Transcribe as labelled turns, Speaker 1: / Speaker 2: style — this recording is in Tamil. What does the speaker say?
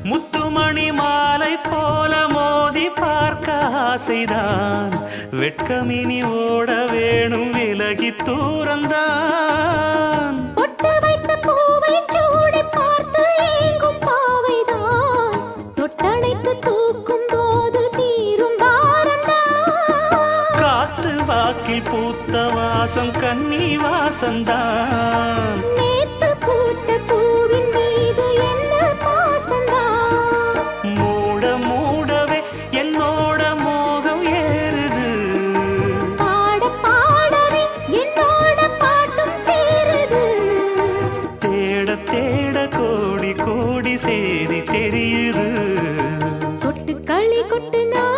Speaker 1: முத்துமணி மாலை போல மோதி பார்க்க ஆசைதான் வெட்கமினி ஓட வேணும் விலகி தூரந்தான்
Speaker 2: பொட்டு வைத்த பூவை சூடி பார்த்து ஏங்கும் பாவைதான் தொட்டணைத்து தூக்கும் போது தீரும் பாரந்தான்
Speaker 1: காத்து வாக்கில் பூத்த வாசம் கன்னி வாசந்தான்
Speaker 2: நேத்து பூத்த பூவின் மீது என்ன பாசந்தான்
Speaker 1: மூட மூடவே என்னோட மோகம் ஏறுது
Speaker 2: பாட பாடவே என்னோட பாட்டும் சேருது
Speaker 1: தேட தேட கோடி கோடி சேரி தெரியுது
Speaker 2: கொட்டு களி கொட்டு நான்